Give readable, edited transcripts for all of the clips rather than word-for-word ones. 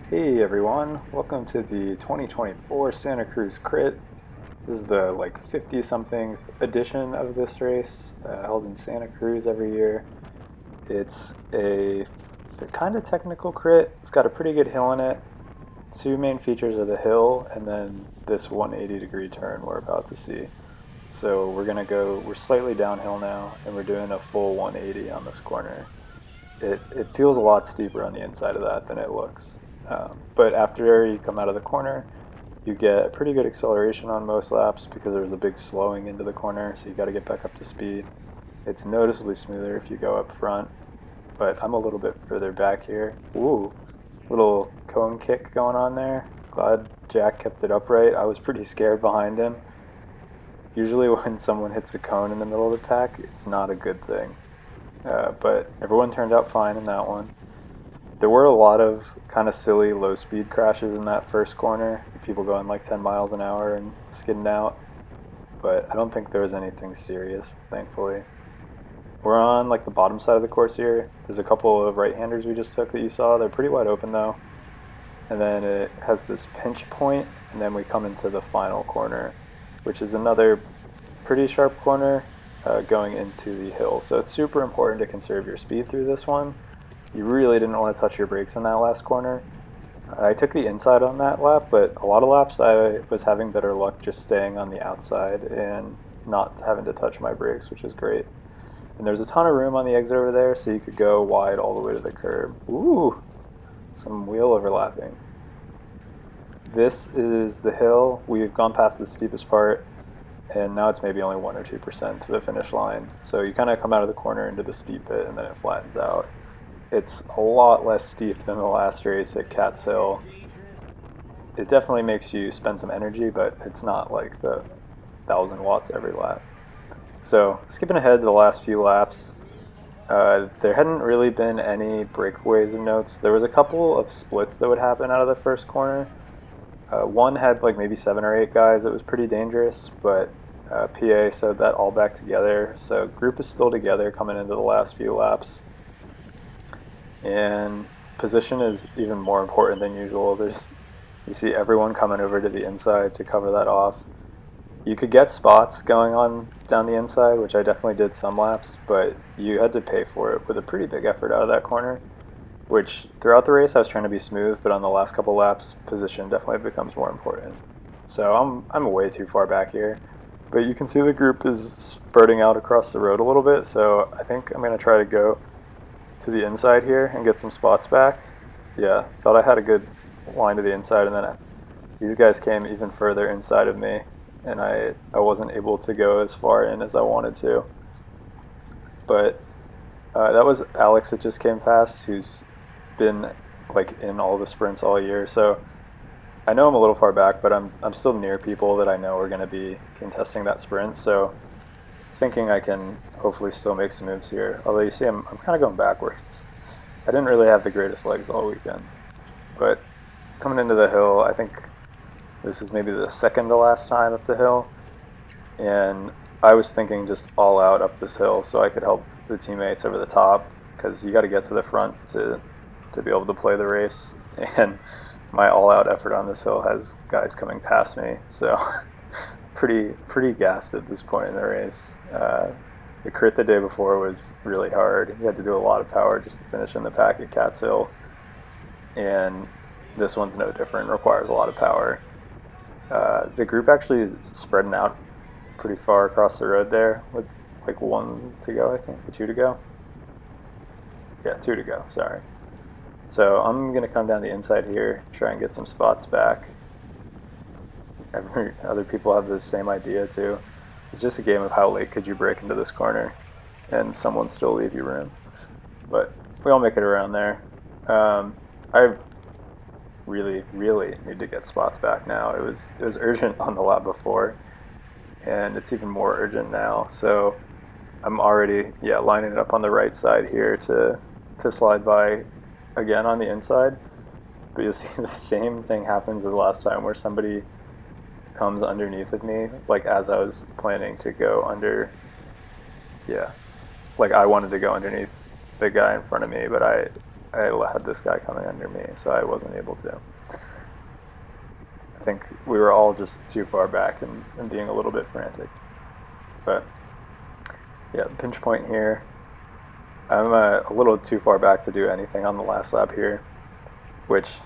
Hey everyone, welcome to the 2024 Santa Cruz Crit. This is the 50 something edition of this race, held in Santa Cruz every year. It's a kind of technical crit. It's got a pretty good hill in it. Two main features are the hill and then this 180-degree turn we're about to see. So we're slightly downhill now and we're doing a full 180 on this corner. It feels a lot steeper on the inside of that than it looks. But after you come out of the corner, you get a pretty good acceleration on most laps because there's a big slowing into the corner, so you got to get back up to speed. It's noticeably smoother if you go up front, but I'm a little bit further back here. Ooh, little cone kick going on there. Glad Jack kept it upright. I was pretty scared behind him. Usually when someone hits a cone in the middle of the pack, it's not a good thing. But everyone turned out fine in that one. There were a lot of kind of silly low-speed crashes in that first corner, people going like 10 miles an hour and skidding out, but I don't think there was anything serious, thankfully. We're on like the bottom side of the course here. There's a couple of right-handers we just took that you saw. They're pretty wide open though. And then it has this pinch point, and then we come into the final corner, which is another pretty sharp corner going into the hill. So it's super important to conserve your speed through this one. You really didn't want to touch your brakes in that last corner. I took the inside on that lap, but a lot of laps I was having better luck just staying on the outside and not having to touch my brakes, which is great. And there's a ton of room on the exit over there, so you could go wide all the way to the curb. Ooh, some wheel overlapping. This is the hill. We've gone past the steepest part, and now it's maybe only 1 or 2% to the finish line. So you kind of come out of the corner into the steep bit, and then it flattens out. It's a lot less steep than the last race at Cat's Hill. It definitely makes you spend some energy, but it's not like the 1,000 watts every lap. So skipping ahead to the last few laps, there hadn't really been any breakaways of notes. There was a couple of splits that would happen out of the first corner. One had like maybe 7 or 8 guys. It was pretty dangerous, but PA sewed that all back together. So group is still together coming into the last few laps. And position is even more important than usual. You see everyone coming over to the inside to cover that off. You could get spots going on down the inside, which I definitely did some laps, but you had to pay for it with a pretty big effort out of that corner, which throughout the race I was trying to be smooth, but on the last couple laps, position definitely becomes more important. So I'm way too far back here, but you can see the group is spurting out across the road a little bit, so I think I'm going to try to go to the inside here and get some spots back. Yeah, thought I had a good line to the inside, and then these guys came even further inside of me, and I wasn't able to go as far in as I wanted to. But that was Alex that just came past, who's been like in all the sprints all year. So I know I'm a little far back, but I'm still near people that I know are going to be contesting that sprint. So thinking I can hopefully still make some moves here. Although you see I'm kind of going backwards. I didn't really have the greatest legs all weekend. But coming into the hill, I think this is maybe the second to last time up the hill. And I was thinking just all out up this hill so I could help the teammates over the top, because you got to get to the front to be able to play the race. And my all out effort on this hill has guys coming past me. So pretty gassed at this point in the race. The crit the day before was really hard. You had to do a lot of power just to finish in the pack at Cat's Hill, and this one's no different. It requires a lot of power. The group actually is spreading out pretty far across the road there with like 1 to go, I think, or 2 to go. Yeah, 2 to go, sorry. So I'm going to come down the inside here, try and get some spots back. Other people have the same idea too. It's just a game of how late could you break into this corner and someone still leave you room. But we all make it around there. I really need to get spots back now. It was urgent on the lap before, and it's even more urgent now. So I'm already lining it up on the right side here to slide by again on the inside. But you'll see the same thing happens as last time, where somebody comes underneath of me, like as I was planning to go under. Like I wanted to go underneath the guy in front of me, but I I had this guy coming under me, so I wasn't able to. I think we were all just too far back and being a little bit frantic. But yeah, the pinch point here. I'm a little too far back to do anything on the last lap here, which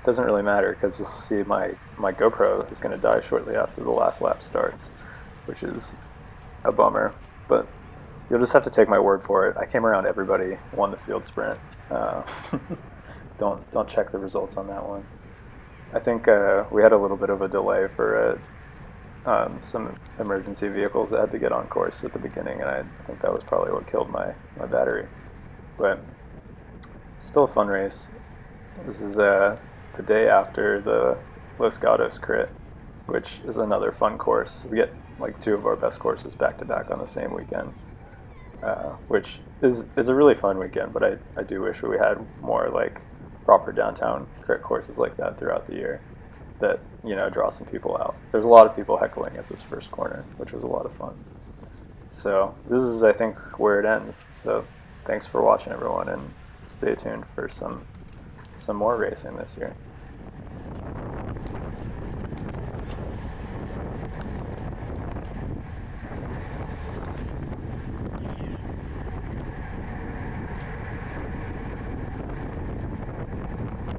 doesn't really matter because you'll see my GoPro is going to die shortly after the last lap starts, which is a bummer. But you'll just have to take my word for it. I came around everybody, won the field sprint. Don't check the results on that one. I think we had a little bit of a delay for some emergency vehicles that had to get on course at the beginning, and I think that was probably what killed my battery. But still a fun race. This is the day after the Los Gatos crit, which is another fun course. We get like 2 of our best courses back to back on the same weekend, which is a really fun weekend. But I do wish we had more like proper downtown crit courses like that throughout the year that, you know, draw some people out. There's a lot of people heckling at this first corner, which was a lot of fun. So this is, I think, where it ends. So thanks for watching, everyone, and stay tuned for some more racing this year.